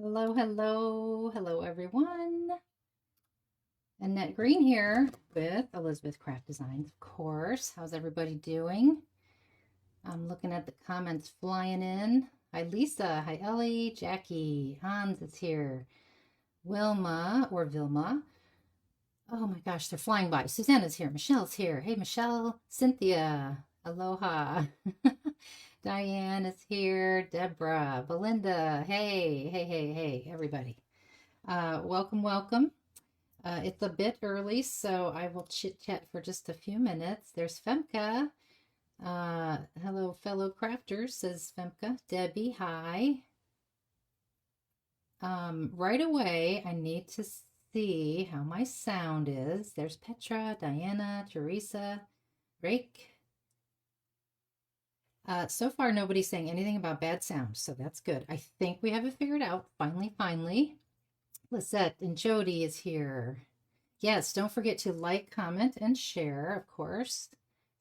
Hello, hello, hello, everyone. Annette Green here with Elizabeth Craft Designs, of course. How's everybody doing? I'm looking at the comments flying in. Hi, Lisa. Hi, Ellie. Jackie. Hans is here. Wilma or Vilma. Oh my gosh, they're flying by. Susanna's here. Michelle's here. Hey, Michelle. Cynthia. Aloha. Diane is here. Deborah. Belinda. Hey, hey, hey, hey, everybody. Welcome, welcome. It's a bit early, so I will chit chat for just a few minutes. There's Femke. Hello, fellow crafters, says Femke. Debbie, hi. Right away, I need to see how my sound is. There's Petra, Diana, Teresa, Rake. So far, nobody's saying anything about bad sound, so that's good. I think we have it figured out. Finally, finally. Lisette and Jody is here. Yes, don't forget to like, comment, and share, of course.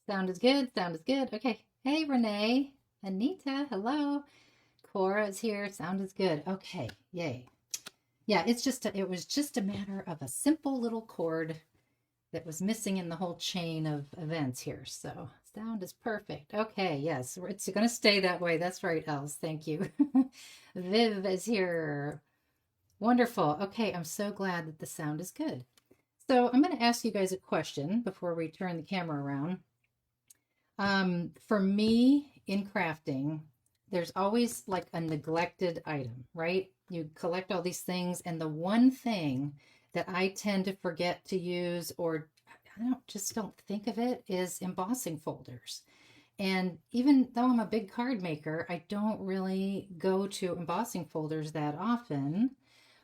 Sound is good. Sound is good. Okay. Hey, Renee. Anita, hello. Cora is here. Sound is good. Okay. Yay. Yeah, it was just a matter of a simple little chord that was missing in the whole chain of events here. So sound is perfect. Okay. Yes, it's going to stay that way. That's right, Els. Thank you. Viv is here. Wonderful. Okay. I'm so glad that the sound is good. So I'm going to ask you guys a question before we turn the camera around. For me in crafting, there's always like a neglected item, right? You collect all these things, and the one thing that I tend to forget to use, or I don't think of it, is embossing folders. And even though I'm a big card maker, I don't really go to embossing folders that often.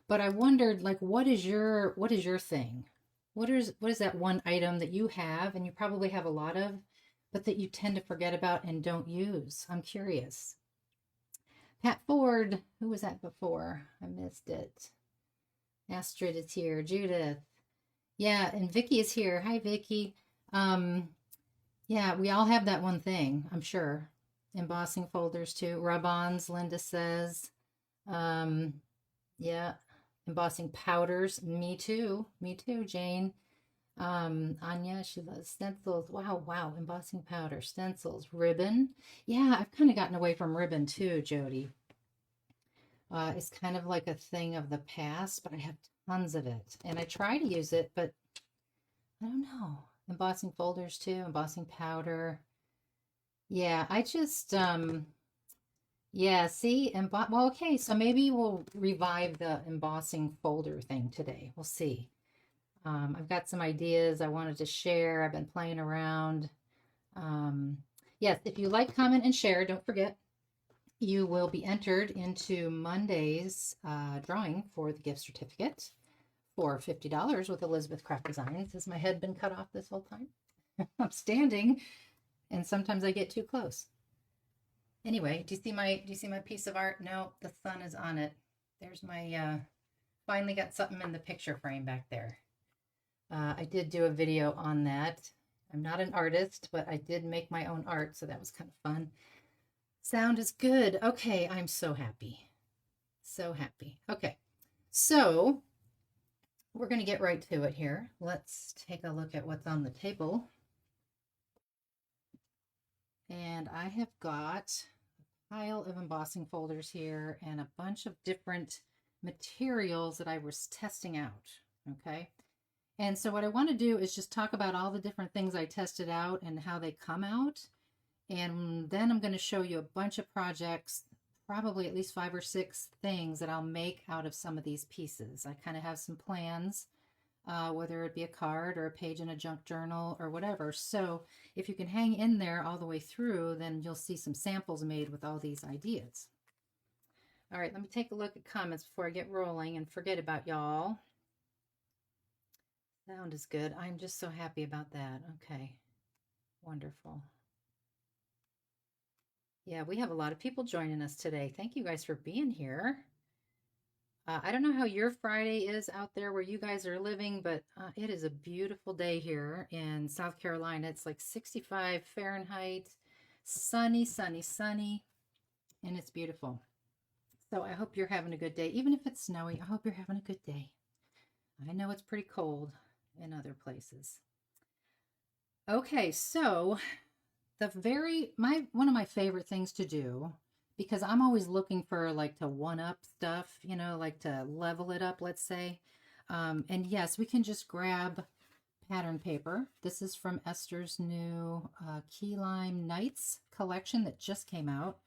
But I wondered, like, what is your thing? What is that one item that you have, and you probably have a lot of, but that you tend to forget about and don't use? I'm curious. Pat Ford, who was that before? I missed it. Astrid is here. Judith. Yeah, and Vicky is here. Hi, Vicky. Um, yeah, we all have that one thing, I'm sure. Embossing folders too. Rub-ons, Linda says. Um, yeah, embossing powders. Me too. Me too, Jane. Anya, she loves stencils. Wow, wow. Embossing powder, stencils, ribbon. Yeah, I've kind of gotten away from ribbon too, Jody. It's kind of like a thing of the past, but I have tons of it. And I try to use it, but I don't know. Embossing folders too, embossing powder. Yeah, yeah, see, well, okay, so maybe we'll revive the embossing folder thing today. We'll see. I've got some ideas I wanted to share. I've been playing around. Yes, if you like, comment, and share, don't forget, you will be entered into Monday's drawing for the gift certificate for $50 with Elizabeth Craft Designs. Has my head been cut off this whole time? I'm standing, and sometimes I get too close. Anyway, do you see my piece of art? No, the sun is on it. There's my finally got something in the picture frame back there. I did do a video on that. I'm not an artist, but I did make my own art, so that was kind of fun. Sound is good. Okay, I'm so happy. So happy. Okay, so we're going to get right to it here. Let's take a look at what's on the table. And I have got a pile of embossing folders here and a bunch of different materials that I was testing out. Okay. And so what I want to do is just talk about all the different things I tested out and how they come out. And then I'm going to show you a bunch of projects, probably at least 5 or 6 things that I'll make out of some of these pieces. I kind of have some plans, whether it be a card or a page in a junk journal or whatever. So if you can hang in there all the way through, then you'll see some samples made with all these ideas. All right, let me take a look at comments before I get rolling and forget about y'all. Sound is good. I'm just so happy about that. Okay, wonderful. Yeah, we have a lot of people joining us today. Thank you guys for being here. I don't know how your Friday is out there where you guys are living, but it is a beautiful day here in South Carolina. It's like 65 Fahrenheit, sunny, sunny, sunny, and it's beautiful. So I hope you're having a good day. Even if it's snowy, I hope you're having a good day. I know it's pretty cold in other places. Okay, so one of my favorite things to do, because I'm always looking for like to one up stuff, you know, like to level it up, let's say. And yes, we can just grab pattern paper. This is from Esther's new Key Lime Nights collection that just came out.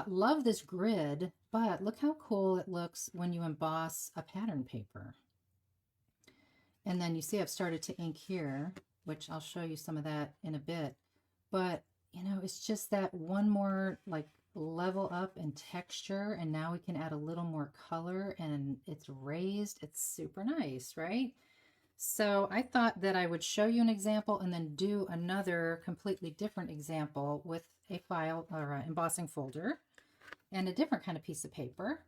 Love this grid, but look how cool it looks when you emboss a pattern paper. And then you see I've started to ink here, which I'll show you some of that in a bit. But, you know, it's just that one more like level up in texture, and now we can add a little more color, and it's raised. It's super nice, right? So I thought that I would show you an example and then do another completely different example with a file or an embossing folder and a different kind of piece of paper.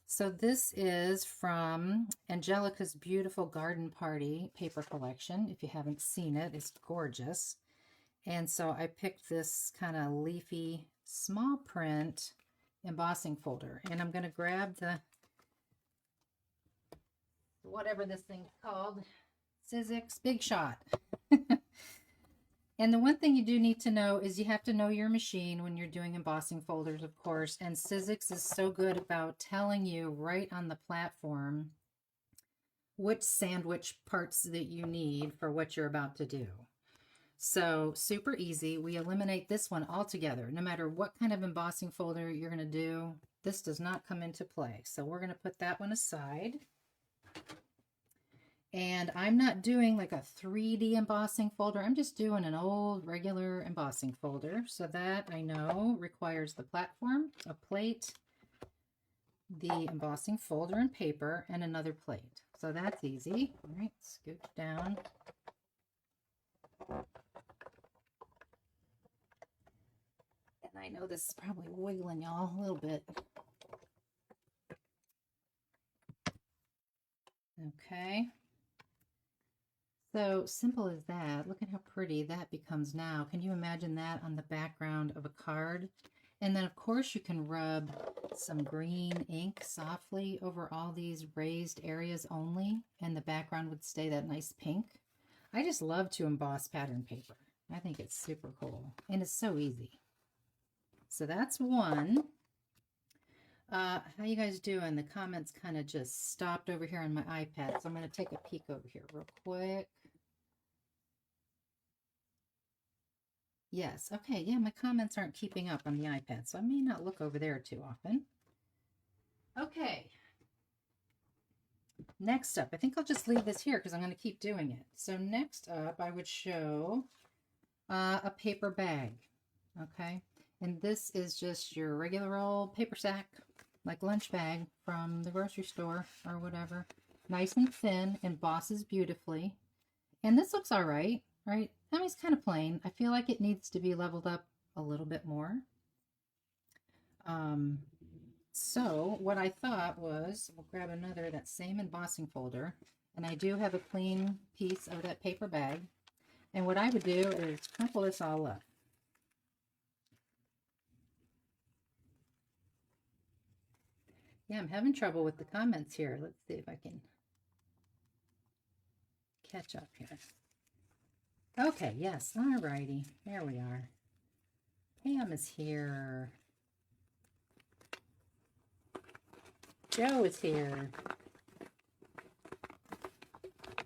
So this is from Angelica's beautiful Garden Party paper collection. If you haven't seen it, it's gorgeous. And so I picked this kind of leafy small print embossing folder, and I'm going to grab the whatever this thing's called, Sizzix Big Shot. And the one thing you do need to know is you have to know your machine when you're doing embossing folders, of course. And Sizzix is so good about telling you right on the platform which sandwich parts that you need for what you're about to do. So super easy. We eliminate this one altogether. No matter what kind of embossing folder you're going to do, this does not come into play. So we're going to put that one aside. And I'm not doing like a 3D embossing folder. I'm just doing an old regular embossing folder. So that I know requires the platform, a plate, the embossing folder and paper, and another plate. So that's easy. All right, scoot down. And I know this is probably wiggling y'all a little bit. Okay. So simple as that. Look at how pretty that becomes now. Can you imagine that on the background of a card? And then of course you can rub some green ink softly over all these raised areas only, and the background would stay that nice pink. I just love to emboss pattern paper. I think it's super cool, and it's so easy. So that's one. How you guys doing? The comments kind of just stopped over here on my iPad, so I'm going to take a peek over here real quick. Yes, okay, yeah, my comments aren't keeping up on the iPad, so I may not look over there too often. Okay. Next up, I think I'll just leave this here because I'm going to keep doing it. So next up, I would show a paper bag, okay? And this is just your regular old paper sack, like lunch bag from the grocery store or whatever. Nice and thin, embosses beautifully. And this looks all right, right? I mean, it's kind of plain. I feel like it needs to be leveled up a little bit more. So what I thought was, we'll grab another, that same embossing folder, and I do have a clean piece of that paper bag. And what I would do is crumple this all up. Yeah, I'm having trouble with the comments here. Let's see if I can catch up here. Okay, yes, all righty. There we are. Pam is here. Joe is here.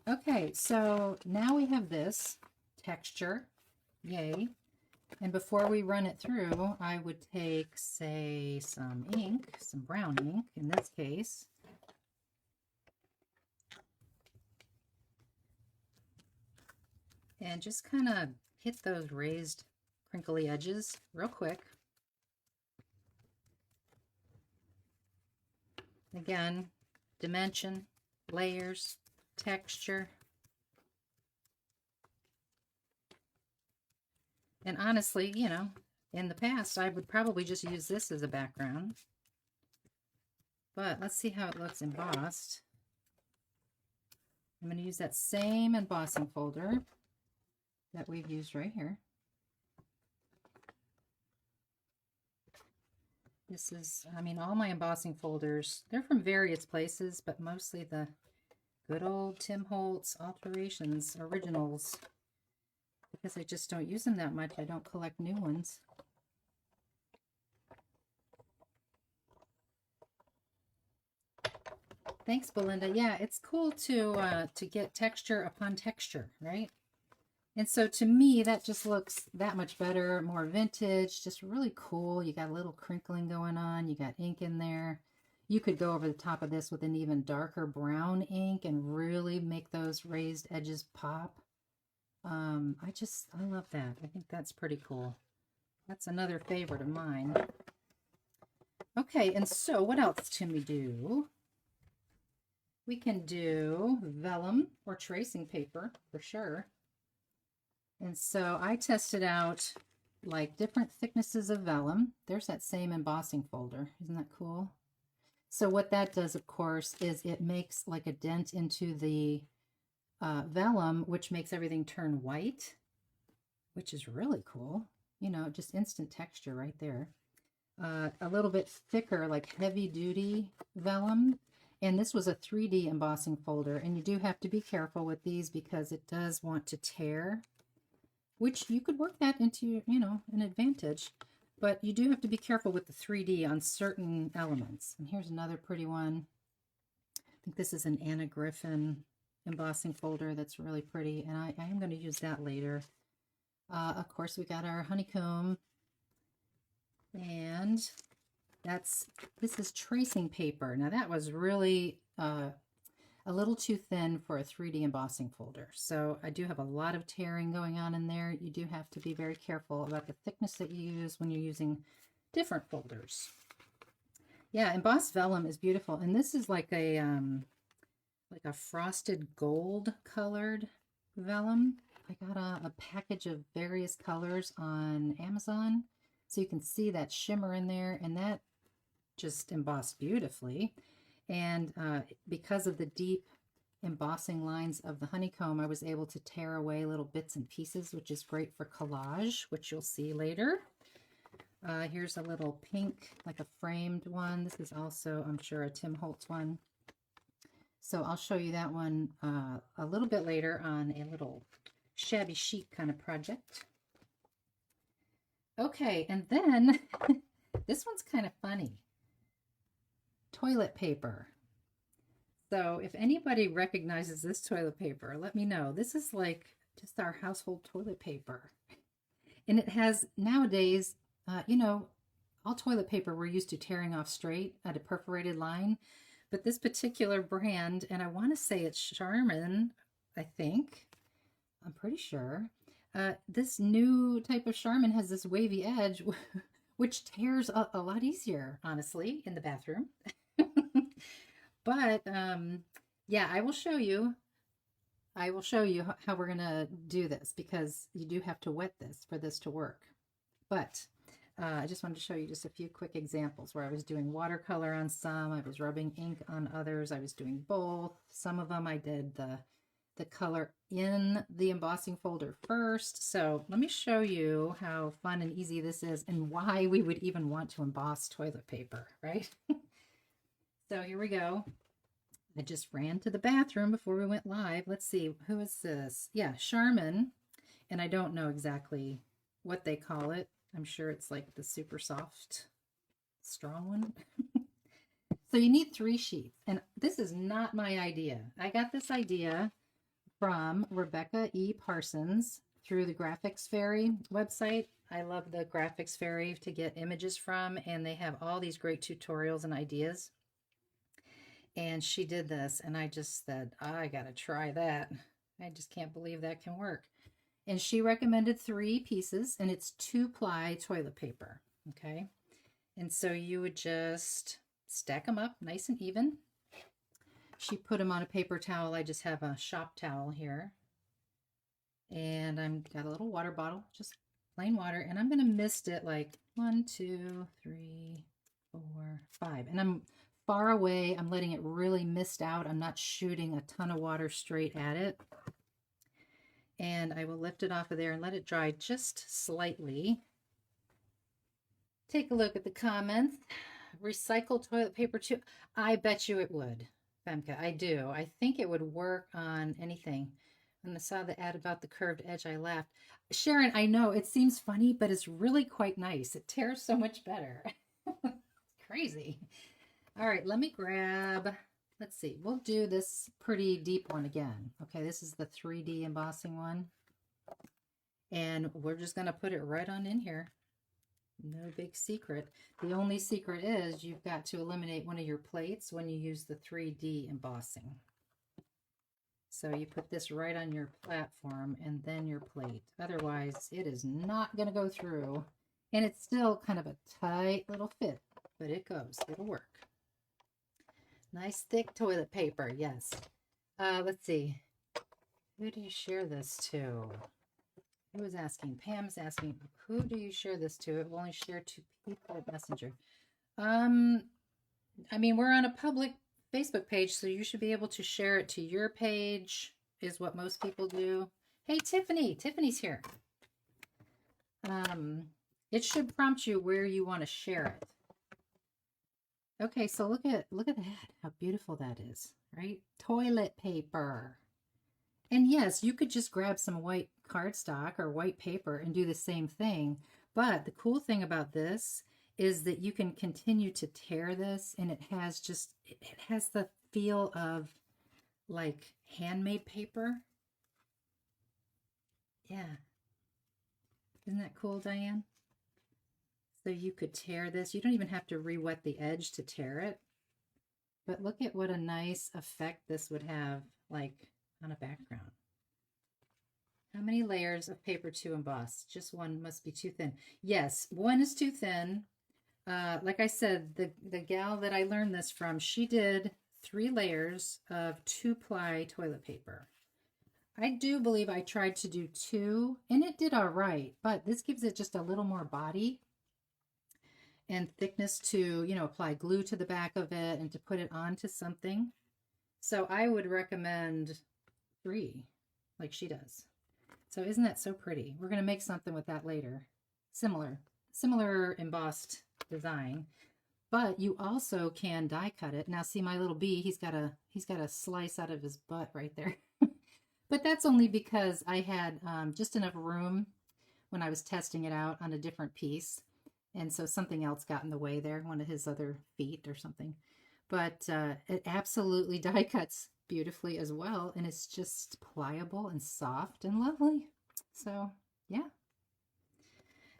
Okay, so now we have this texture. Yay. And before we run it through, I would take, say, some ink, some brown ink in this case. And just kind of hit those raised crinkly edges real quick. Again, dimension, layers, texture. And honestly, you know, in the past, I would probably just use this as a background. But let's see how it looks embossed. I'm going to use that same embossing folder that we've used right here. This is, I mean, all my embossing folders, they're from various places, but mostly the good old Tim Holtz alterations, originals, because I just don't use them that much. I don't collect new ones. Thanks, Belinda. Yeah, it's cool to get texture upon texture, right? And so to me, that just looks that much better, more vintage, just really cool. You got a little crinkling going on. You got ink in there. You could go over the top of this with an even darker brown ink and really make those raised edges pop. I love that. I think that's pretty cool. That's another favorite of mine. Okay, and so what else can we do? We can do vellum or tracing paper for sure. And so I tested out like different thicknesses of vellum. There's that same embossing folder. Isn't that cool? So what that does, of course, is it makes like a dent into the vellum, which makes everything turn white, which is really cool. You know, just instant texture right there. A little bit thicker, like heavy duty vellum. And this was a 3D embossing folder. And you do have to be careful with these because it does want to tear, which you could work that into, you know, an advantage. But you do have to be careful with the 3D on certain elements. And here's another pretty one. I think this is an Anna Griffin embossing folder that's really pretty. And I am going to use that later. Of course, we got our honeycomb. And this is tracing paper. Now that was really a little too thin for a 3D embossing folder. So I do have a lot of tearing going on in there. You do have to be very careful about the thickness that you use when you're using different folders. Yeah, embossed vellum is beautiful. And this is like a frosted gold colored vellum. I got a package of various colors on Amazon. So you can see that shimmer in there, and that just embossed beautifully. And because of the deep embossing lines of the honeycomb, I was able to tear away little bits and pieces, which is great for collage, which you'll see later. Here's a little pink, like a framed one. This is also, I'm sure, a Tim Holtz one. So I'll show you that one a little bit later on a little shabby chic kind of project. Okay, and then this one's kind of funny. Toilet paper. So if anybody recognizes this toilet paper, let me know. This is like just our household toilet paper. And it has nowadays, you know, all toilet paper we're used to tearing off straight at a perforated line. But this particular brand, and I want to say it's Charmin, I think. I'm pretty sure. This new type of Charmin has this wavy edge, which tears a lot easier, honestly, in the bathroom. But yeah, I will show you how we're going to do this, because you do have to wet this for this to work. But I just wanted to show you just a few quick examples where I was doing watercolor on some, I was rubbing ink on others, I was doing both. Some of them I did the color in the embossing folder first. So let me show you how fun and easy this is and why we would even want to emboss toilet paper, right? So here we go. I just ran to the bathroom before we went live. Let's see, who is this? Yeah, Charmin. And I don't know exactly what they call it. I'm sure it's like the super soft, strong one. So you need 3 sheets. And this is not my idea. I got this idea from Rebecca E. Parsons through the Graphics Fairy website. I love the Graphics Fairy to get images from, and they have all these great tutorials and ideas. And she did this, and I just said, I gotta try that. I just can't believe that can work. And she recommended 3 pieces, and it's 2-ply toilet paper, okay? And so you would just stack them up nice and even. She put them on a paper towel. I just have a shop towel here. And I've got a little water bottle, just plain water. And I'm going to mist it like 1, 2, 3, 4, 5. And I'm far away. I'm letting it really mist out. I'm not shooting a ton of water straight at it. And I will lift it off of there and let it dry just slightly. take a look at the comments. Recycled toilet paper too. I bet you it would, Femke. I do. I think it would work on anything. When I saw the ad about the curved edge, I laughed. Sharon, I know it seems funny, but it's really quite nice. It tears so much better. It's crazy. All right, let me grab, let's see, we'll do this pretty deep one again. Okay, this is the 3D embossing one. And we're just going to put it right on in here. No big secret. The only secret is you've got to eliminate one of your plates when you use the 3D embossing. So you put this right on your platform and then your plate. Otherwise, it is not going to go through. And it's still kind of a tight little fit, but it goes. It'll work. Nice thick toilet paper, yes. Let's see. Who do you share this to? Who was asking? Pam's asking, who do you share this to? It will only share to people at Messenger. I mean, we're on a public Facebook page, so you should be able to share it to your page, is what most people do. Hey, Tiffany. Tiffany's here. It should prompt you where you want to share it. Okay, so look at that. How beautiful that is, right? Toilet paper. And yes, you could just grab some white cardstock or white paper and do the same thing. But the cool thing about this is that you can continue to tear this, and it has the feel of like handmade paper. Yeah. Isn't that cool, Diane? So you could tear this. You don't even have to re-wet the edge to tear it. But look at what a nice effect this would have, like on a background. How many layers of paper to emboss? Just one must be too thin. Yes, one is too thin. Like I said, the gal that I learned this from, she did 3 layers of 2-ply toilet paper. I do believe I tried to do 2, and it did all right, but this gives it just a little more body and thickness to, you know, apply glue to the back of it and to put it onto something. So I would recommend 3, like she does. So isn't that so pretty? We're going to make something with that later. Similar embossed design, but you also can die cut it. Now see my little bee, he's got a slice out of his butt right there. But that's only because I had just enough room when I was testing it out on a different piece. And so something else got in the way there, one of his other feet or something. But it absolutely die cuts beautifully as well. And it's just pliable and soft and lovely. So, yeah.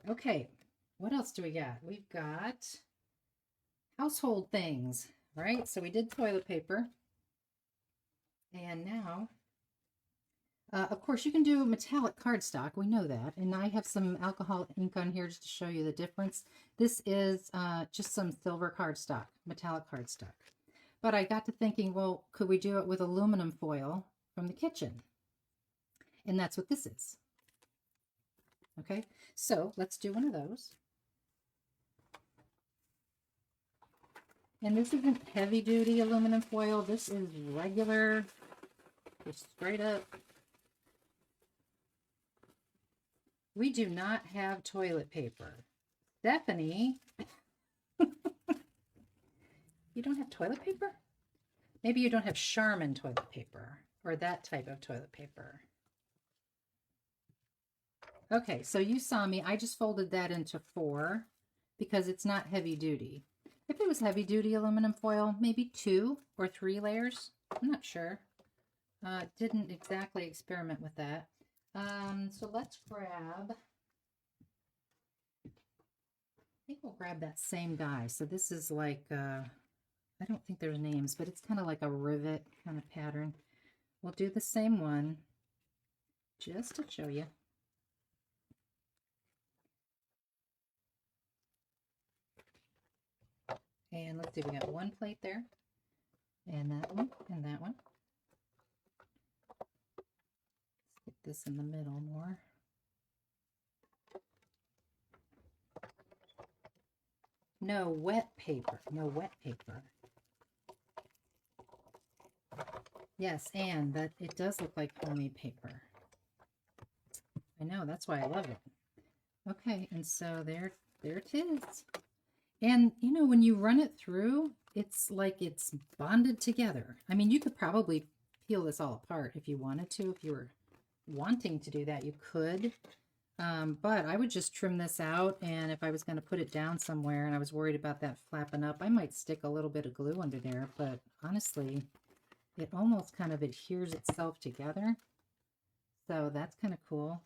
Okay, what else do we got? We've got household things, right? So we did toilet paper. And now, of course, you can do metallic cardstock. We know that. And I have some alcohol ink on here just to show you the difference. This is just some silver cardstock, metallic cardstock. But I got to thinking, well, could we do it with aluminum foil from the kitchen? And that's what this is. Okay, so let's do one of those. And this isn't heavy duty aluminum foil. This is regular, just straight up. We do not have toilet paper. Stephanie, you don't have toilet paper? Maybe you don't have Charmin toilet paper or that type of toilet paper. Okay, so you saw me. I just folded that into 4 because it's not heavy duty. If it was heavy duty aluminum foil, maybe 2 or 3 layers. I'm not sure. Didn't exactly experiment with that. So let's grab, I think we'll grab that same die. So this is like, I don't think there's names, but it's kind of like a rivet kind of pattern. We'll do the same one just to show you. And let's see, we got 1 plate there, and that one, and that one. Let's get this in the middle more. No wet paper, no wet paper. Yes, and that it does look like homemade paper. I know, that's why I love it. Okay, and so there it is. And, you know, when you run it through, it's like it's bonded together. I mean, you could probably peel this all apart if you wanted to. If you were wanting to do that, you could. But I would just trim this out, and if I was going to put it down somewhere and I was worried about that flapping up, I might stick a little bit of glue under there, but honestly, it almost kind of adheres itself together. So that's kind of cool.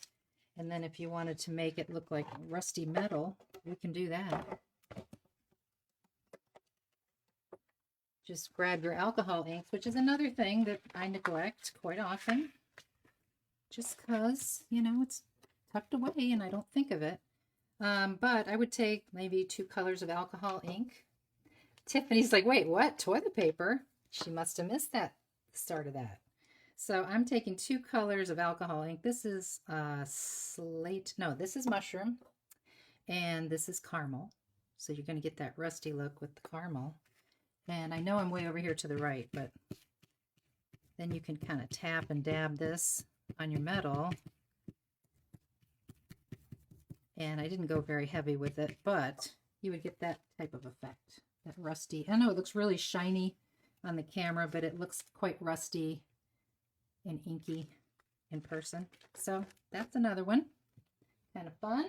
And then if you wanted to make it look like rusty metal, we can do that. Just grab your alcohol inks, which is another thing that I neglect quite often, just because, you know, it's tucked away and I don't think of it. But I would take maybe 2 colors of alcohol ink. Tiffany's like, wait, what? Toilet paper? She must have missed that start of that. So I'm taking 2 colors of alcohol ink. This is slate. No, this is mushroom. And this is caramel. So you're going to get that rusty look with the caramel. And I know I'm way over here to the right, but then you can kind of tap and dab this on your metal. And I didn't go very heavy with it, but you would get that type of effect, that rusty. I know it looks really shiny on the camera, but it looks quite rusty and inky in person. So that's another one. Kind of fun.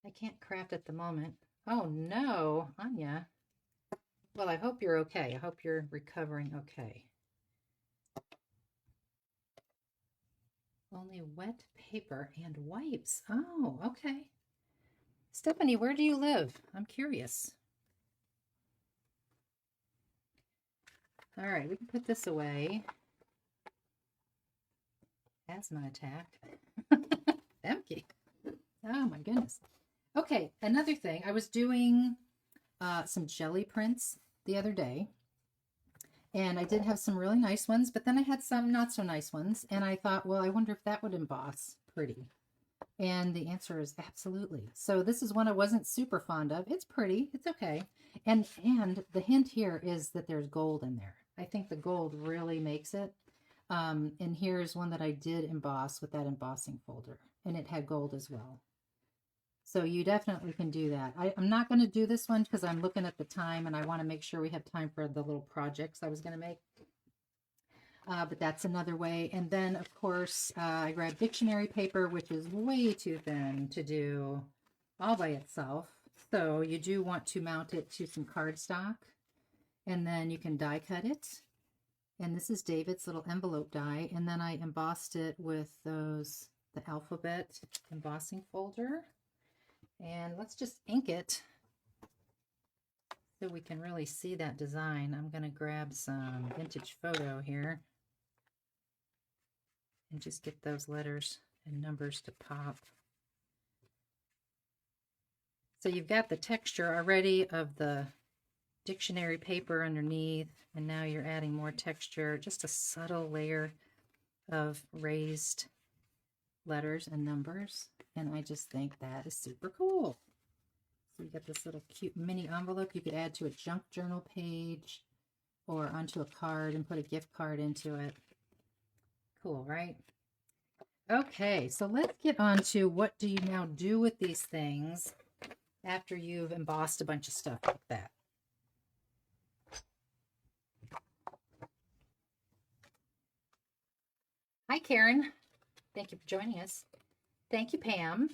I can't craft at the moment. Oh no, Anya. Well, I hope you're okay. I hope you're recovering okay. Only wet paper and wipes. Oh, okay. Stephanie, where do you live? I'm curious. All right, we can put this away. Asthma attack. Empty. Oh my goodness. Okay, another thing. I was doing some jelly prints the other day. And I did have some really nice ones, but then I had some not so nice ones. And I thought, well, I wonder if that would emboss pretty. And the answer is absolutely. So this is one I wasn't super fond of. It's pretty. It's okay. And the hint here is that there's gold in there. I think the gold really makes it. And here's one that I did emboss with that embossing folder. And it had gold as well. So you definitely can do that. I'm not going to do this one because I'm looking at the time and I want to make sure we have time for the little projects I was going to make. But that's another way. And then, of course, I grabbed dictionary paper, which is way too thin to do all by itself. So you do want to mount it to some cardstock. And then you can die cut it. And this is David's little envelope die. And then I embossed it with the alphabet embossing folder. And let's just ink it so we can really see that design. I'm going to grab some vintage photo here and just get those letters and numbers to pop. So you've got the texture already of the dictionary paper underneath, and now you're adding more texture, just a subtle layer of raised letters and numbers. And I just think that is super cool. So you got this little cute mini envelope you could add to a junk journal page or onto a card and put a gift card into it. Cool, right? Okay, so let's get on to what do you now do with these things after you've embossed a bunch of stuff like that. Hi, Karen. Thank you for joining us. Thank you, Pam.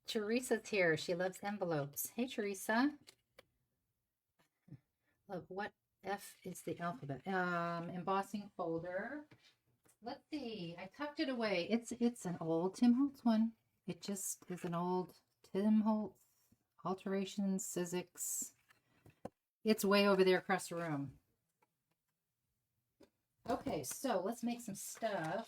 Teresa's here. She loves envelopes. Hey, Teresa. Look, what F is the alphabet? Embossing folder. Let's see. I tucked it away. It's an old Tim Holtz one. It just is an old Tim Holtz Alterations Sizzix. It's way over there across the room. Okay, so let's make some stuff.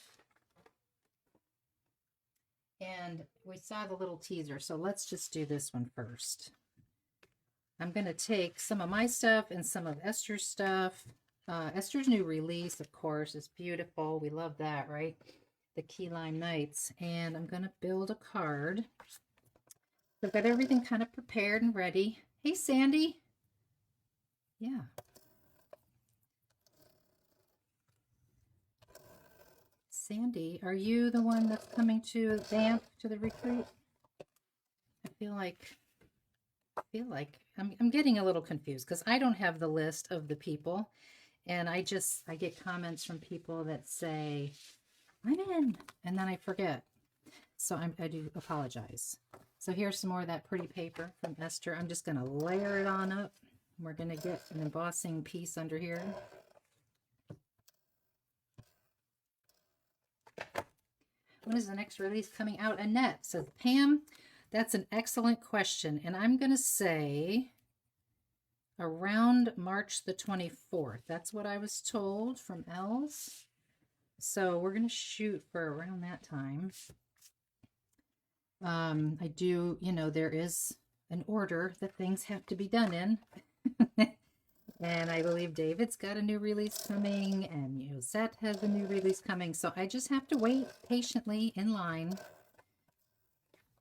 And we saw the little teaser, so let's just do this one first. I'm going to take some of my stuff and some of Esther's stuff. Esther's new release, of course, is beautiful. We love that, right? The Key Lime Nights. And I'm going to build a card. So I've got everything kind of prepared and ready. Hey, Sandy. Yeah. Sandy, are you the one that's coming to the retreat? feel like I'm getting a little confused because I don't have the list of the people, and I get comments from people that say I'm in, and then I forget. So I do apologize. So here's some more of that pretty paper from Esther. I'm just going to layer it on up. We're going to get an embossing piece under here. When is the next release coming out? Annette says, Pam, that's an excellent question. And I'm going to say around March the 24th. That's what I was told from Els. So we're going to shoot for around that time. I do, there is an order that things have to be done in. And I believe David's got a new release coming, and Josette has a new release coming. So I just have to wait patiently in line.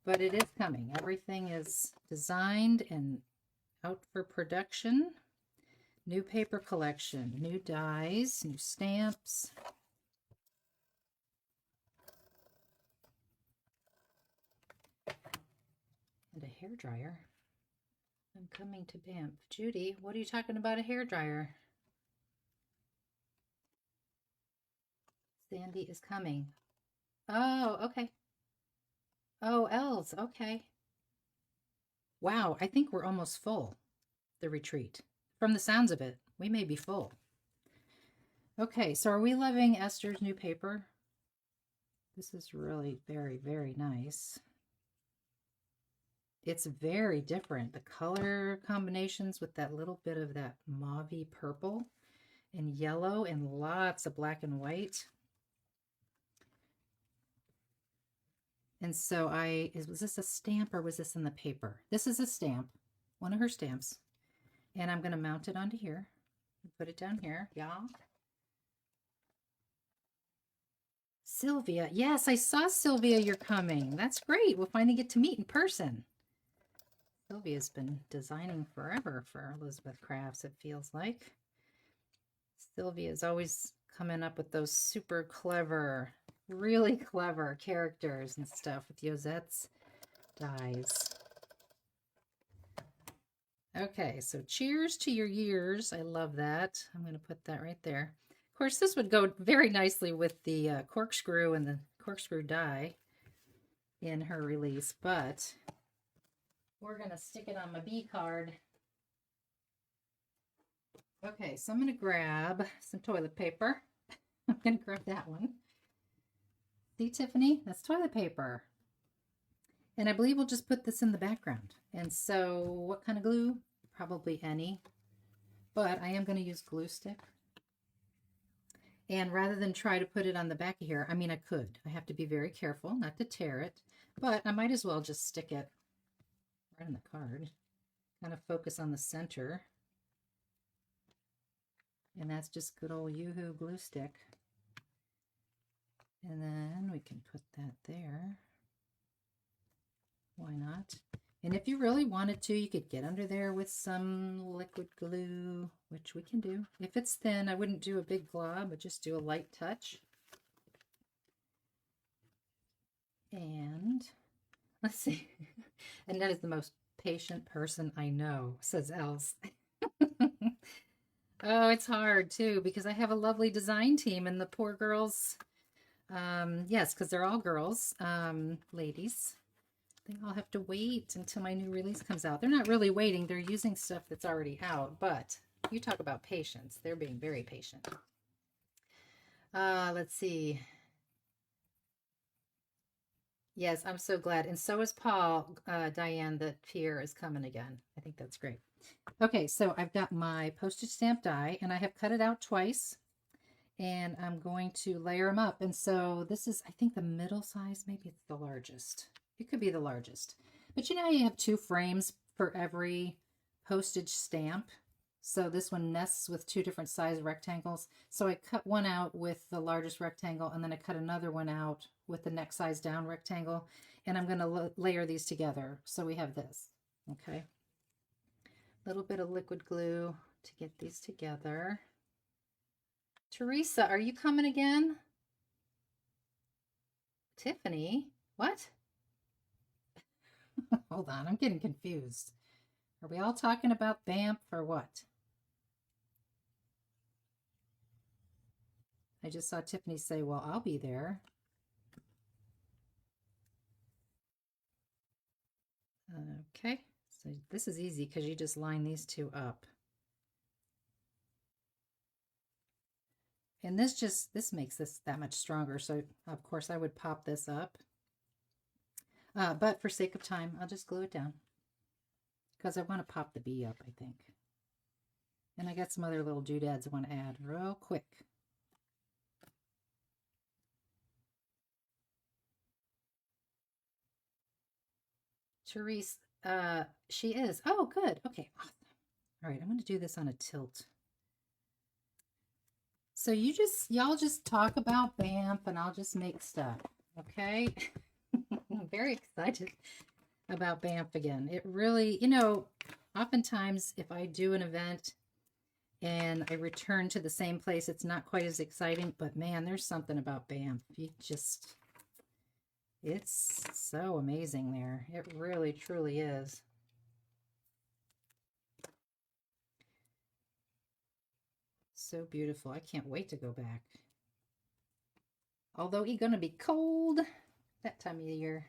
But it is coming. Everything is designed and out for production. New paper collection, new dies, new stamps. And a hairdryer. I'm coming to Banff. Judy, what are you talking about a hairdryer? Sandy is coming. Oh, okay. Oh, Els, okay. Wow, I think we're almost full, the retreat. From the sounds of it, we may be full. Okay, so are we loving Esther's new paper? This is really very, very nice. It's very different. The color combinations with that little bit of that mauvey purple and yellow and lots of black and white. And so was this a stamp or was this in the paper? This is a stamp, one of her stamps. And I'm going to mount it onto here. Put it down here, y'all. Sylvia. Yes, I saw Sylvia, you're coming. That's great. We'll finally get to meet in person. Sylvia's been designing forever for Elizabeth Crafts, it feels like. Sylvia's always coming up with those super clever, really clever characters and stuff with Josette's dies. Okay, so cheers to your years. I love that. I'm going to put that right there. Of course, this would go very nicely with the corkscrew and the corkscrew die in her release, but we're going to stick it on my B card. Okay, so I'm going to grab some toilet paper. I'm going to grab that one. See, Tiffany? That's toilet paper. And I believe we'll just put this in the background. And so what kind of glue? Probably any. But I am going to use glue stick. And rather than try to put it on the back of here, I mean, I could. I have to be very careful not to tear it. But I might as well just stick it right on the card. Kind of focus on the center. And that's just good old Yoo-Hoo glue stick. And then we can put that there. Why not? And if you really wanted to, you could get under there with some liquid glue, which we can do. If it's thin, I wouldn't do a big glob, but just do a light touch. And let's see. Annette is the most patient person I know, says Els. Oh, it's hard too, because I have a lovely design team and the poor girls, yes, because they're all girls, ladies. They all have to wait until my new release comes out. They're not really waiting. They're using stuff that's already out, but you talk about patience. They're being very patient. Let's see. Yes, I'm so glad. And so is Paul, Diane, that Pierre is coming again. I think that's great. Okay, so I've got my postage stamp die, and I have cut it out twice, and I'm going to layer them up. And so this is, I think, the middle size. Maybe it's the largest. It could be the largest. But you know, you have 2 frames for every postage stamp. So this one nests with 2 different size rectangles. So I cut one out with the largest rectangle, and then I cut another one out with the next size down rectangle. And I'm going to layer these together. So we have this, okay? A little bit of liquid glue to get these together. Teresa, are you coming again? Tiffany, what? Hold on, I'm getting confused. Are we all talking about Banff or what? I just saw Tiffany say, well, I'll be there. Okay, so this is easy because you just line these two up. And this makes this that much stronger. So of course I would pop this up. But for sake of time, I'll just glue it down because I want to pop the bee up, I think. And I got some other little doodads I want to add real quick. Teresa, she is. Oh, good. Okay, awesome. All right, I'm going to do this on a tilt. So y'all just talk about Banff and I'll just make stuff, okay? I'm very excited about Banff again. It really, oftentimes if I do an event and I return to the same place, it's not quite as exciting, but man, there's something about Banff. It's so amazing there. It really, truly is. So beautiful. I can't wait to go back. Although it's going to be cold that time of year.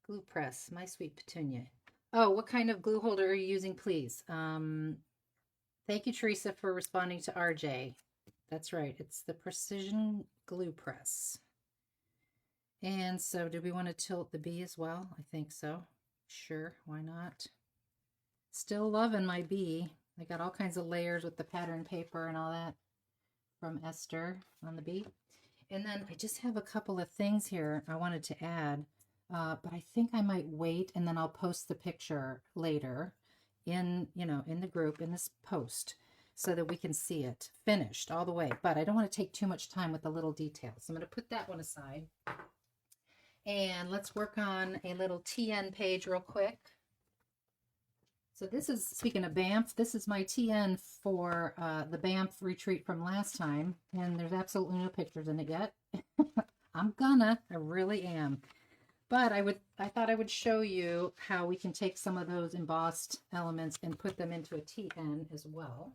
Glue press, my sweet petunia. Oh, what kind of glue holder are you using, please? Thank you, Teresa, for responding to RJ. That's right. It's the Precision Glue Press. And so do we want to tilt the bee as well? I think so. Sure, why not? Still loving my bee. I got all kinds of layers with the pattern paper and all that from Esther on the bee. And then I just have a couple of things here I wanted to add, but I think I might wait and then I'll post the picture later in the group, in this post, so that we can see it finished all the way. But I don't want to take too much time with the little details. So I'm going to put that one aside. And let's work on a little TN page real quick. So this is, speaking of Banff, this is my TN for the Banff retreat from last time. And there's absolutely no pictures in it yet. I really am. But I thought I would show you how we can take some of those embossed elements and put them into a TN as well.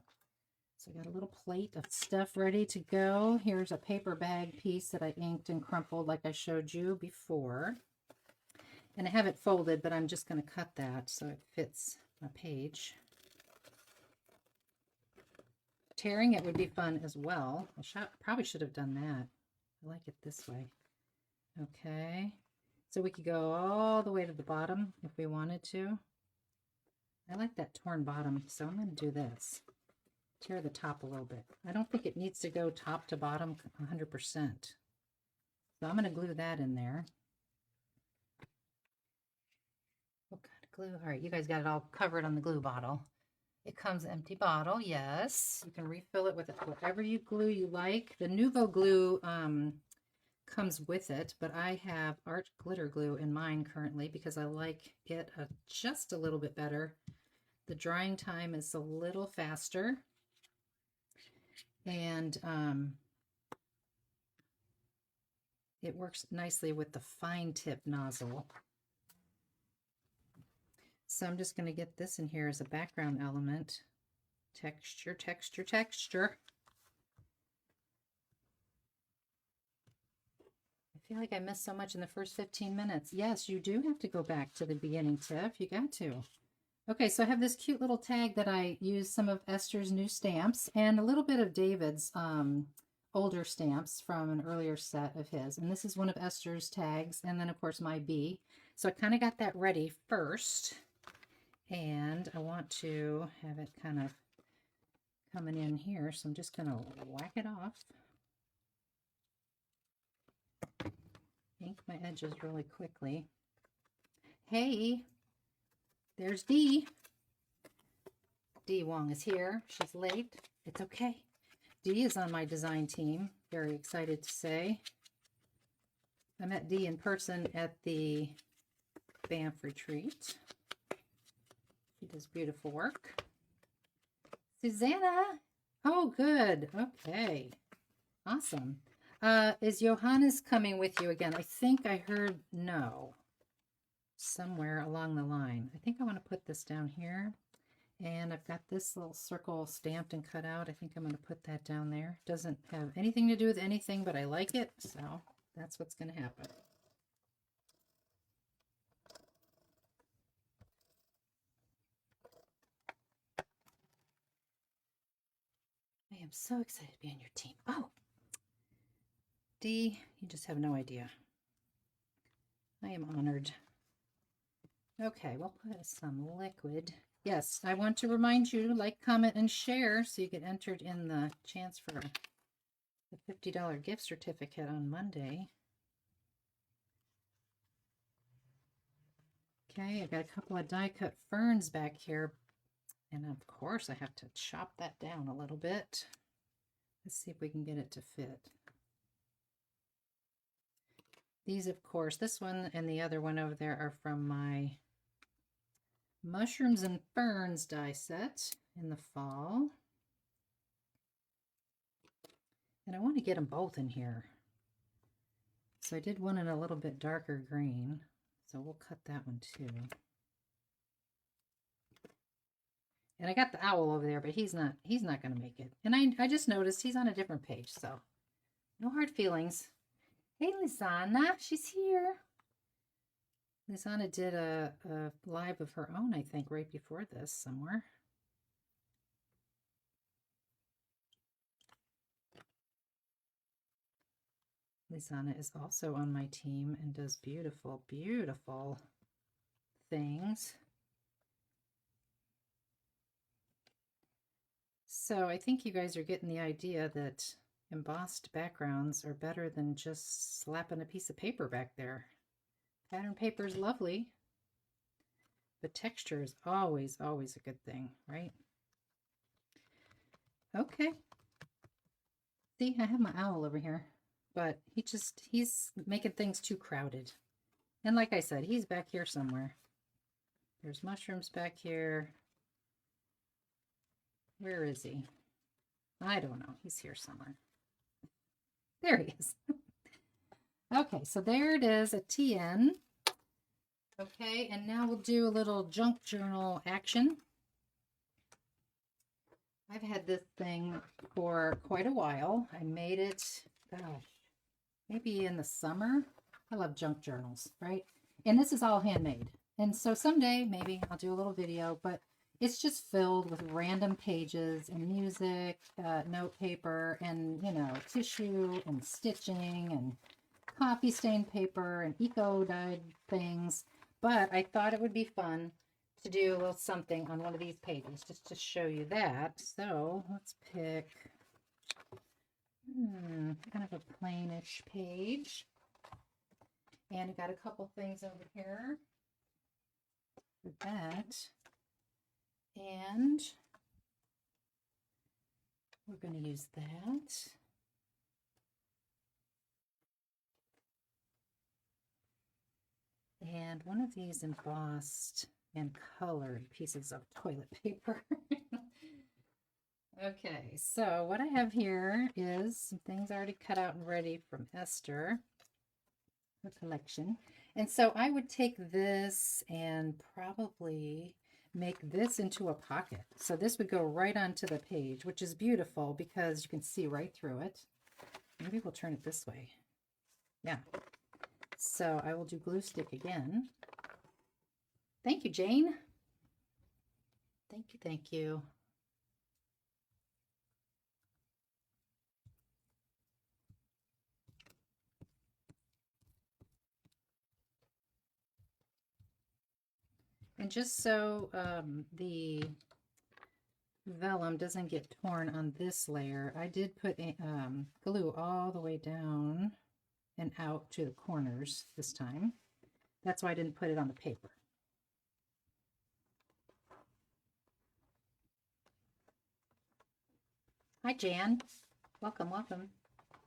So I got a little plate of stuff ready to go. Here's a paper bag piece that I inked and crumpled like I showed you before. And I have it folded, but I'm just going to cut that so it fits my page. Tearing it would be fun as well. I probably should have done that. I like it this way. Okay. So we could go all the way to the bottom if we wanted to. I like that torn bottom, so I'm going to do this. Tear the top a little bit. I don't think it needs to go top to bottom 100%. So I'm going to glue that in there. What kind of glue? All right, you guys got it all covered on the glue bottle. It comes empty bottle, yes. You can refill it with whatever you glue you like. The Nuvo glue comes with it, but I have art glitter glue in mine currently because I like it just a little bit better. The drying time is a little faster, and it works nicely with the fine tip nozzle. So I'm just going to get this in here as a background element. Texture, texture, texture. I feel like I missed so much in the first 15 minutes. Yes, you do have to go back to the beginning, Tiff. You got to. Okay, so I have this cute little tag that I used some of Esther's new stamps and a little bit of David's older stamps from an earlier set of his. And this is one of Esther's tags, and then of course my bee. So I kind of got that ready first. And I want to have it kind of coming in here, so I'm just going to whack it off. Ink my edges really quickly. Hey, there's Dee. Dee Wong is here. She's late. It's okay. Dee is on my design team. Very excited to say. I met Dee in person at the Banff retreat. She does beautiful work. Susanna. Oh, good. Okay. Awesome. Is Johannes coming with you again? I think I heard no. Somewhere along the line. I think I want to put this down here. And I've got this little circle stamped and cut out. I think I'm going to put that down there. Doesn't have anything to do with anything, but I like it. So that's what's going to happen. I am so excited to be on your team. Oh, Dee, you just have no idea. I am honored. Okay, we'll put some liquid. Yes, I want to remind you to like, comment, and share so you get entered in the chance for the $50 gift certificate on Monday. Okay, I've got a couple of die-cut ferns back here. And of course, I have to chop that down a little bit. Let's see if we can get it to fit. These, of course, this one and the other one over there are from my Mushrooms and Ferns die set in the fall. And I want to get them both in here. So I did one in a little bit darker green. So we'll cut that one too. And I got the owl over there, but he's not going to make it. And I just noticed he's on a different page, so no hard feelings. Hey, Lizana, she's here. Lizana did a live of her own, I think, right before this somewhere. Lizana is also on my team and does beautiful, beautiful things. So I think you guys are getting the idea that embossed backgrounds are better than just slapping a piece of paper back there. Pattern paper is lovely, but texture is always, always a good thing, right? Okay. See, I have my owl over here, but he's making things too crowded. And like I said, he's back here somewhere. There's mushrooms back here. Where is he? I don't know. He's here somewhere. There he is. Okay, so there it is, a TN. Okay, and now we'll do a little junk journal action. I've had this thing for quite a while. I made it, gosh, maybe in the summer. I love junk journals, right? And this is all handmade. And so someday maybe I'll do a little video, but it's just filled with random pages and music, note paper, and, you know, tissue and stitching and coffee stained paper and eco-dyed things. But I thought it would be fun to do a little something on one of these pages just to show you that. So let's pick kind of a plainish page. And I've got a couple things over here for that. And we're going to use that. And one of these embossed and colored pieces of toilet paper. Okay, so what I have here is some things already cut out and ready from Esther, her collection. And so I would take this and probably make this into a pocket. So this would go right onto the page, which is beautiful because you can see right through it. Maybe we'll turn it this way. Yeah. So I will do glue stick again. Thank you, Jane. Thank you, thank you. And just so the vellum doesn't get torn on this layer, I did put glue all the way down and out to the corners this time. That's why I didn't put it on the paper. Hi, Jan. Welcome, welcome.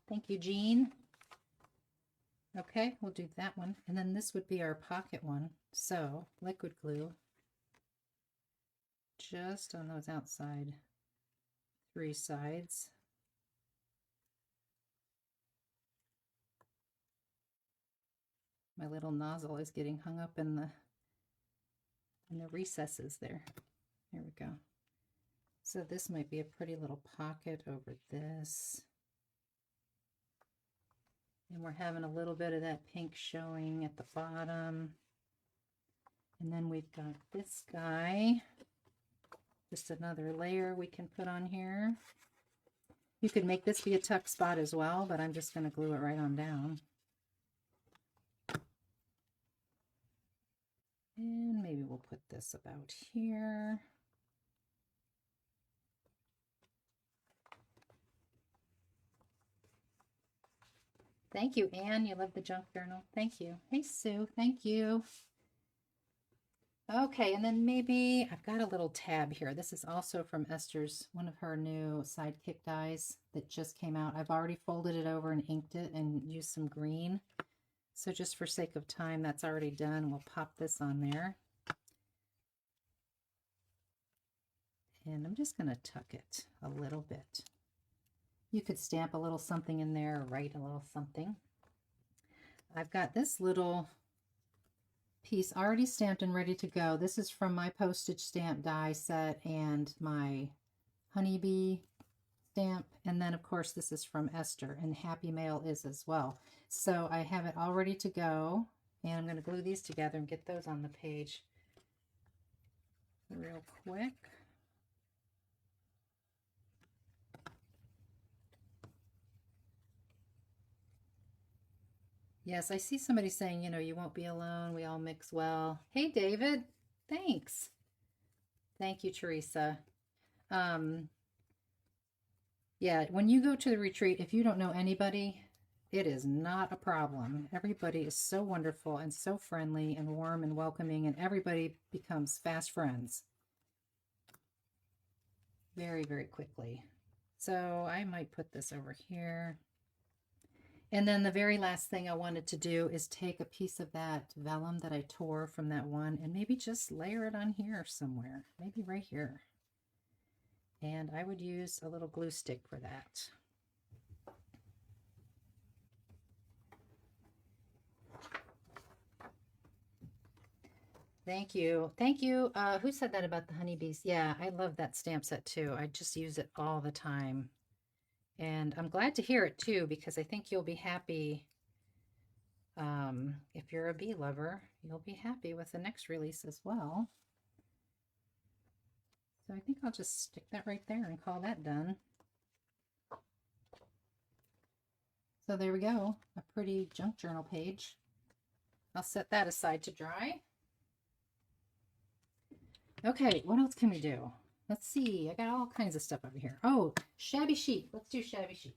Thank you, Jean. Okay, we'll do that one. And then this would be our pocket one. So, liquid glue just on those outside 3 sides. My little nozzle is getting hung up in the recesses there. There we go. So this might be a pretty little pocket over this. And we're having a little bit of that pink showing at the bottom. And then we've got this guy. Just another layer we can put on here. You could make this be a tuck spot as well, but I'm just going to glue it right on down. And maybe we'll put this about here. Thank you, Anne. You love the junk journal. Thank you. Hey, Sue. Thank you. Okay, and then maybe I've got a little tab here. This is also from Esther's, one of her new Sidekick dies that just came out. I've already folded it over and inked it and used some green. So just for sake of time, that's already done. We'll pop this on there. And I'm just going to tuck it a little bit. You could stamp a little something in there or write a little something. I've got this little piece already stamped and ready to go. This is from my postage stamp die set and my honeybee stamp. And then of course this is from Esther, and Happy Mail is as well. So I have it all ready to go, and I'm going to glue these together and get those on the page real quick. Yes, I see somebody saying, you know, you won't be alone. We all mix well. Hey, David. Thanks. Thank you, Teresa. Yeah, when you go to the retreat, if you don't know anybody, it is not a problem. Everybody is so wonderful and so friendly and warm and welcoming, and everybody becomes fast friends very, very quickly. So I might put this over here. And then the very last thing I wanted to do is take a piece of that vellum that I tore from that one and maybe just layer it on here somewhere, maybe right here. And I would use a little glue stick for that. Thank you. Thank you. Who said that about the honeybees? Yeah, I love that stamp set too. I just use it all the time. And I'm glad to hear it too, because I think you'll be happy. If you're a bee lover, you'll be happy with the next release as well. So I think I'll just stick that right there and call that done. So there we go, a pretty junk journal page. I'll set that aside to dry. Okay, what else can we do? Let's see, I got all kinds of stuff over here. Oh, Shabby Sheet. Let's do Shabby Sheet.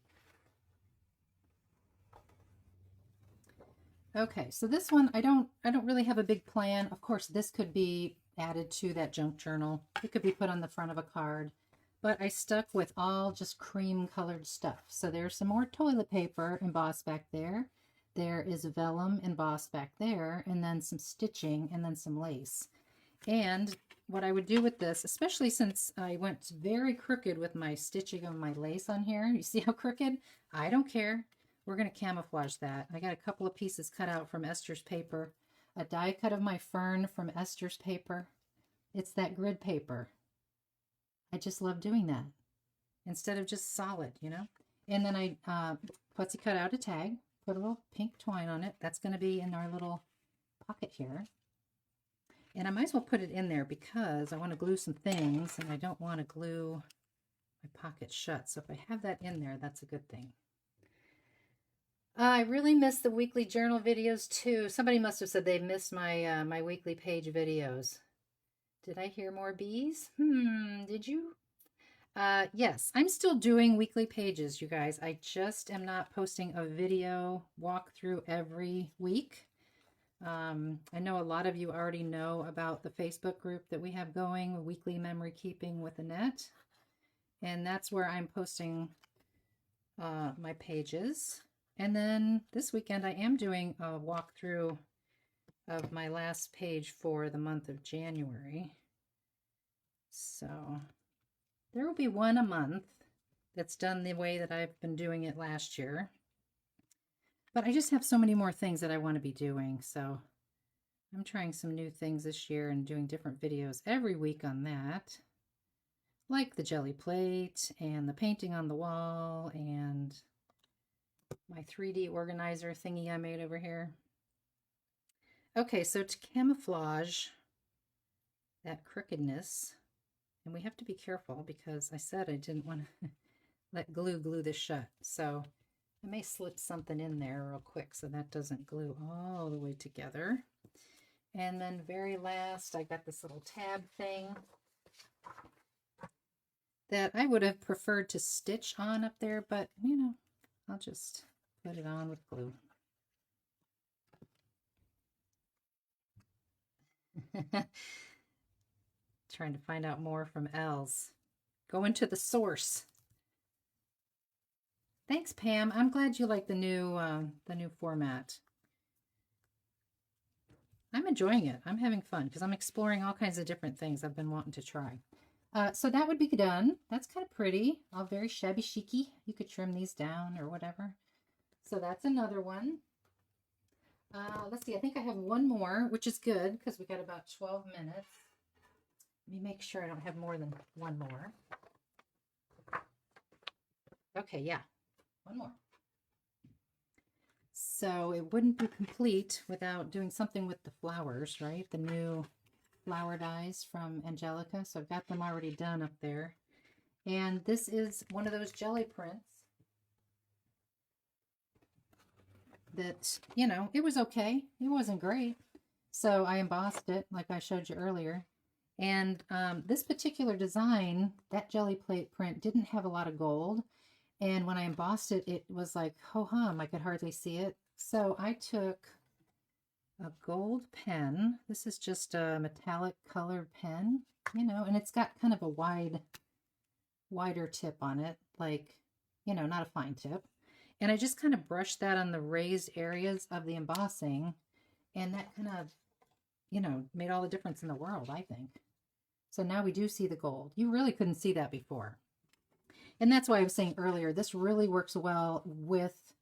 Okay, so this one, I don't really have a big plan. Of course, this could be added to that junk journal. It could be put on the front of a card, but I stuck with all just cream colored stuff. So there's some more toilet paper embossed back there. There is vellum embossed back there, and then some stitching, and then some lace. And what I would do with this, especially since I went very crooked with my stitching of my lace on here. You see how crooked? I don't care. We're going to camouflage that. I got a couple of pieces cut out from Esther's paper, a die cut of my fern from Esther's paper. It's that grid paper. I just love doing that instead of just solid, you know. And then I putsy cut out a tag, put a little pink twine on it. That's going to be in our little pocket here. And I might as well put it in there because I want to glue some things and I don't want to glue my pocket shut. So if I have that in there, that's a good thing. I really miss the weekly journal videos too. Somebody must have said they missed my my weekly page videos. Did I hear more bees? Did you? Yes, I'm still doing weekly pages, you guys. I just am not posting a video walkthrough every week. I know a lot of you already know about the Facebook group that we have going, Weekly Memory Keeping with Annette. And that's where I'm posting my pages. And then this weekend I am doing a walkthrough of my last page for the month of January. So there will be one a month that's done the way that I've been doing it last year. But I just have so many more things that I want to be doing. So I'm trying some new things this year and doing different videos every week on that. Like the jelly plate and the painting on the wall and my 3D organizer thingy I made over here. Okay, so to camouflage that crookedness, and we have to be careful because I said I didn't want to let glue this shut. So I may slip something in there real quick so that doesn't glue all the way together. And then very last, I got this little tab thing that I would have preferred to stitch on up there, but you know, I'll just put it on with glue. Trying to find out more from Els. Go into the source. Thanks, Pam. I'm glad you like the new format. I'm enjoying it. I'm having fun because I'm exploring all kinds of different things I've been wanting to try. So that would be done. That's kind of pretty. All very shabby chicy. You could trim these down or whatever. So that's another one. Let's see. I think I have one more, which is good because we got about 12 minutes. Let me make sure I don't have more than one more. Okay, yeah. One more. So it wouldn't be complete without doing something with the flowers, right? The new flower dies from Angelica. So I've got them already done up there. And this is one of those jelly prints that, you know, it was okay. It wasn't great. So I embossed it like I showed you earlier. And this particular design, that jelly plate print, didn't have a lot of gold. And when I embossed it, it was like, ho-hum, I could hardly see it. So I took a gold pen. This is just a metallic colored pen, you know, and it's got kind of a wider tip on it, like, you know, not a fine tip. And I just kind of brushed that on the raised areas of the embossing. And that kind of, you know, made all the difference in the world, I think. So now we do see the gold. You really couldn't see that before. And that's why I was saying earlier, this really works well with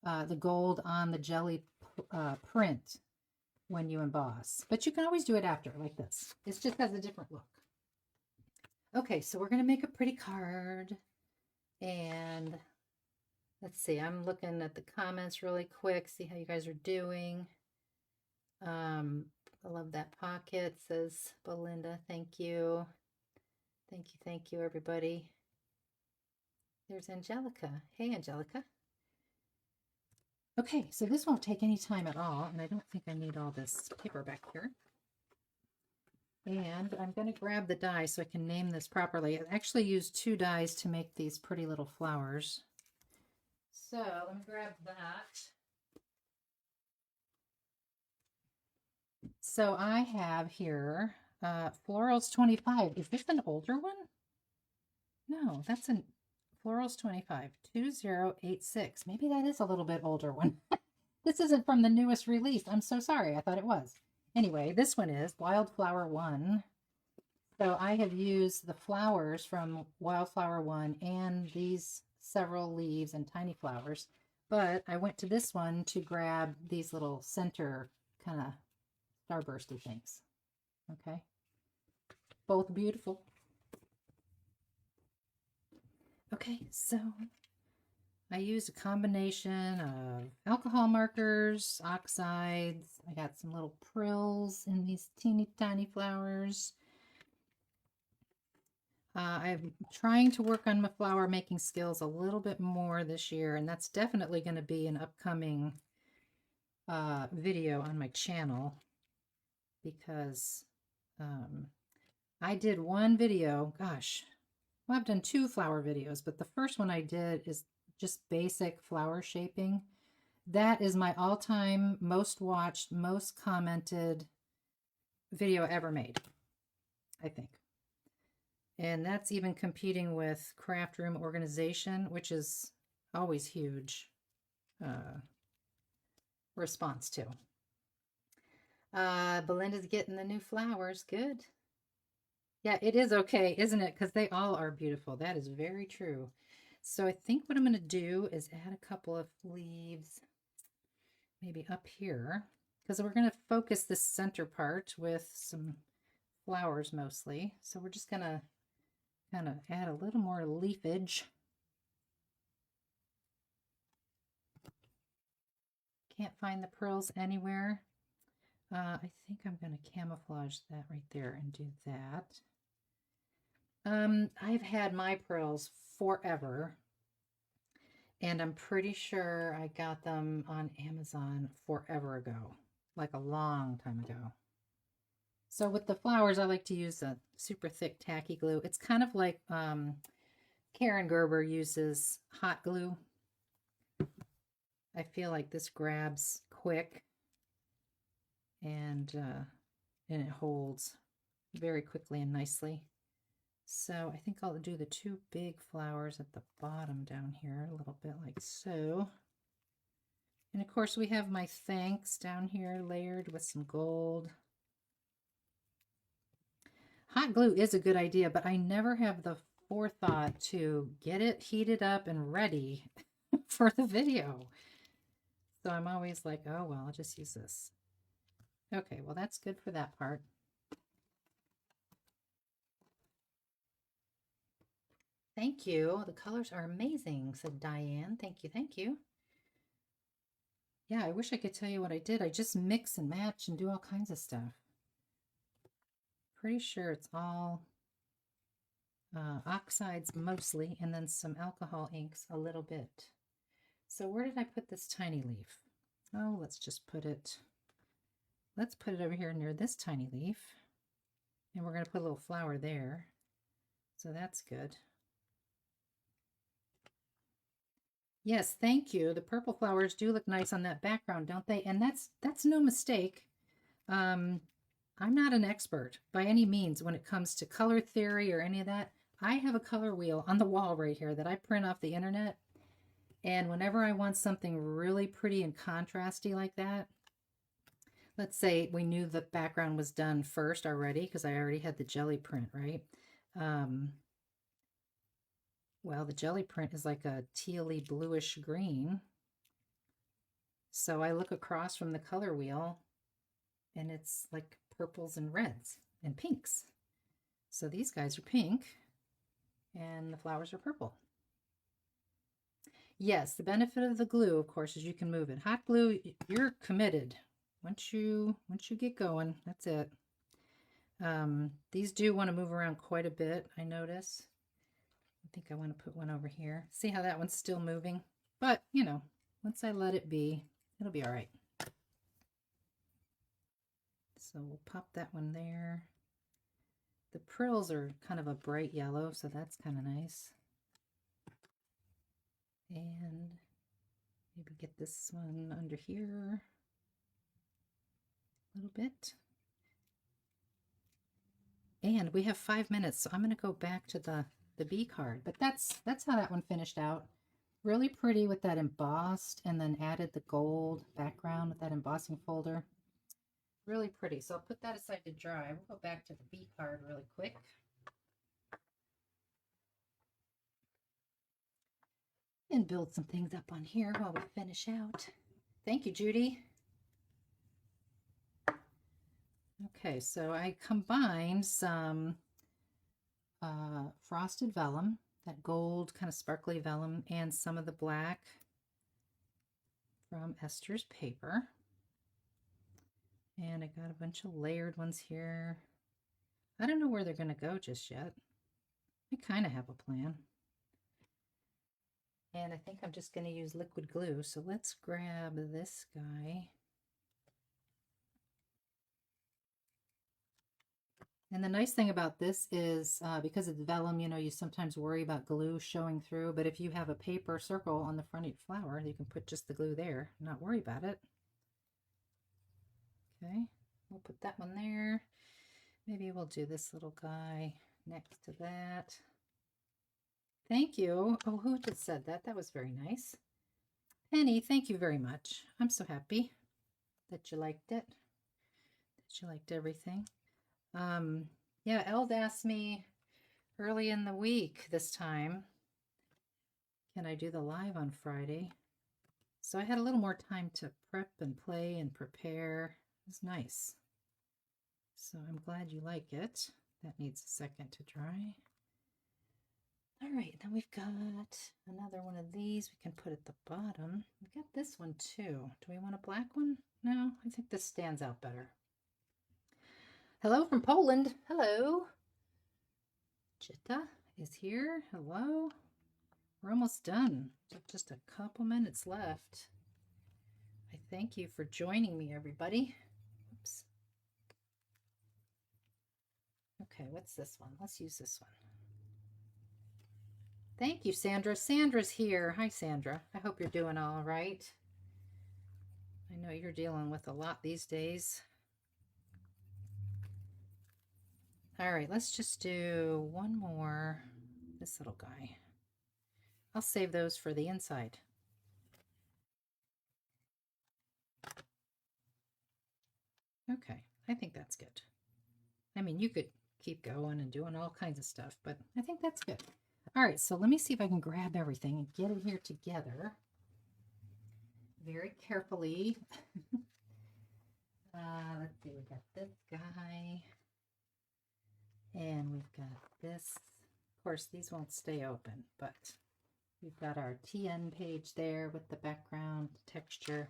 the gold on the jelly print when you emboss. But you can always do it after, like this. It just has a different look. Okay, so we're going to make a pretty card. And let's see, I'm looking at the comments really quick, see how you guys are doing. I love that pocket, says Belinda. Thank you. Thank you, everybody. There's Angelica. Hey, Angelica. Okay, so this won't take any time at all, and I don't think I need all this paper back here. And I'm going to grab the die so I can name this properly. I actually used 2 dies to make these pretty little flowers. So let me grab that. So I have here Florals 25. Is this an older one? No, that's an Florals 25, 2086. Maybe that is a little bit older one. This isn't from the newest release. I'm so sorry. I thought it was. Anyway, this one is Wildflower 1. So I have used the flowers from Wildflower 1 and these several leaves and tiny flowers. But I went to this one to grab these little center kind of starbursty things. Okay. Both beautiful. Okay, so I used a combination of alcohol markers, oxides. I got some little prills in these teeny tiny flowers. I'm trying to work on my flower making skills a little bit more this year, and that's definitely going to be an upcoming video on my channel because I did one video, gosh, well, I've done 2 flower videos, but the first one I did is just basic flower shaping. That is my all-time most watched, most commented video ever made, I think. And that's even competing with craft room organization, which is always huge response to. Belinda's getting the new flowers. Good. Yeah, it is okay, isn't it? Because they all are beautiful. That is very true. So I think what I'm going to do is add a couple of leaves. maybe up here, because we're going to focus this center part with some flowers mostly. So we're just going to kind of add a little more leafage. Can't find the pearls anywhere. I think I'm going to camouflage that right there and do that. I've had my pearls forever, and I'm pretty sure I got them on Amazon forever ago, like a long time ago. So with the flowers, I like to use a super thick tacky glue. It's kind of like Karen Gerber uses hot glue. I feel like this grabs quick and it holds very quickly and nicely. So I think I'll do the two big flowers at the bottom down here, a little bit like so. And of course we have my thanks down here layered with some gold. Hot glue is a good idea, but I never have the forethought to get it heated up and ready for the video. So I'm always like, oh, well, I'll just use this. Okay, well, that's good for that part. Thank you. The colors are amazing, said Diane. Thank you, thank you. Yeah, I wish I could tell you what I did. I just mix and match and do all kinds of stuff. Pretty sure it's all oxides mostly, and then some alcohol inks a little bit. So where did I put this tiny leaf? Oh, let's put it over here near this tiny leaf. And we're going to put a little flower there. So that's good. Yes, thank you. The purple flowers do look nice on that background, don't they? And that's no mistake. I'm not an expert by any means when it comes to color theory or any of that. I have a color wheel on the wall right here that I print off the internet. And whenever I want something really pretty and contrasty like that, let's say we knew the background was done first already because I already had the jelly print, right? Well, the jelly print is like a tealy bluish green. So I look across from the color wheel and it's like purples and reds and pinks. So these guys are pink and the flowers are purple. Yes, the benefit of the glue, of course, is you can move it. Hot glue, you're committed. Once you get going, that's it. These do want to move around quite a bit, I notice. I think I want to put one over here. See how that one's still moving? But, you know, once I let it be, it'll be all right. So we'll pop that one there. The pearls are kind of a bright yellow, so that's kind of nice. And maybe get this one under here a little bit. And we have 5 minutes, so I'm going to go back to the B card. But that's how that one finished out. Really pretty with that embossed, and then added the gold background with that embossing folder. Really pretty. So I'll put that aside to dry. We'll go back to the B card really quick. And build some things up on here while we finish out. Thank you, Judy. Okay, so I combined some frosted vellum, that gold kind of sparkly vellum, and some of the black from Esther's paper. And I got a bunch of layered ones here. I don't know where they're going to go just yet. I kind of have a plan. And I think I'm just going to use liquid glue. So let's grab this guy. And the nice thing about this is because it's vellum, you know, you sometimes worry about glue showing through. But if you have a paper circle on the front of your flower, you can put just the glue there, not worry about it. Okay, we'll put that one there. Maybe we'll do this little guy next to that. Thank you. Oh, who just said that? That was very nice. Penny, thank you very much. I'm so happy that you liked it, that you liked everything. Yeah, Eld asked me early in the week this time, can I do the live on Friday? so I had a little more time to prep and play and prepare. It was nice. So I'm glad you like it. That needs a second to dry. All right, then we've got another one of these we can put at the bottom. We've got this one too. Do we want a black one? No, I think this stands out better. Hello from Poland. Hello. Jita is here. Hello. We're almost done. Just a couple minutes left. I thank you for joining me, everybody. Oops. Okay, what's this one? Let's use this one. Thank you, Sandra. Sandra's here. Hi, Sandra. I hope you're doing all right. I know you're dealing with a lot these days. All right, let's just do one more. This little guy. I'll save those for the inside. Okay, I think that's good. I mean, you could keep going and doing all kinds of stuff, but I think that's good. All right, so let me see if I can grab everything and get it here together very carefully. Let's see, we got this guy, and we've got this. Of course, these won't stay open, but we've got our TN page there with the background texture,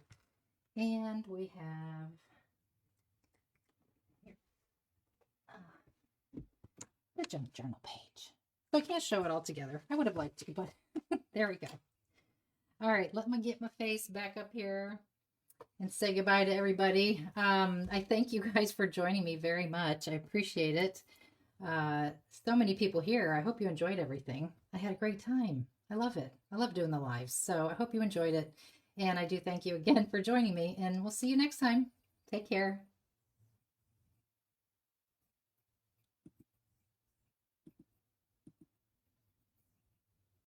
and we have the junk journal page. So I can't show it all together. I would have liked to, but there we go. All right, let me get my face back up here and say goodbye to everybody. I thank you guys for joining me very much. I appreciate it. So many people here. I hope you enjoyed everything. I had a great time. I love it. I love doing the lives. So I hope you enjoyed it. And I do thank you again for joining me, and we'll see you next time. Take care.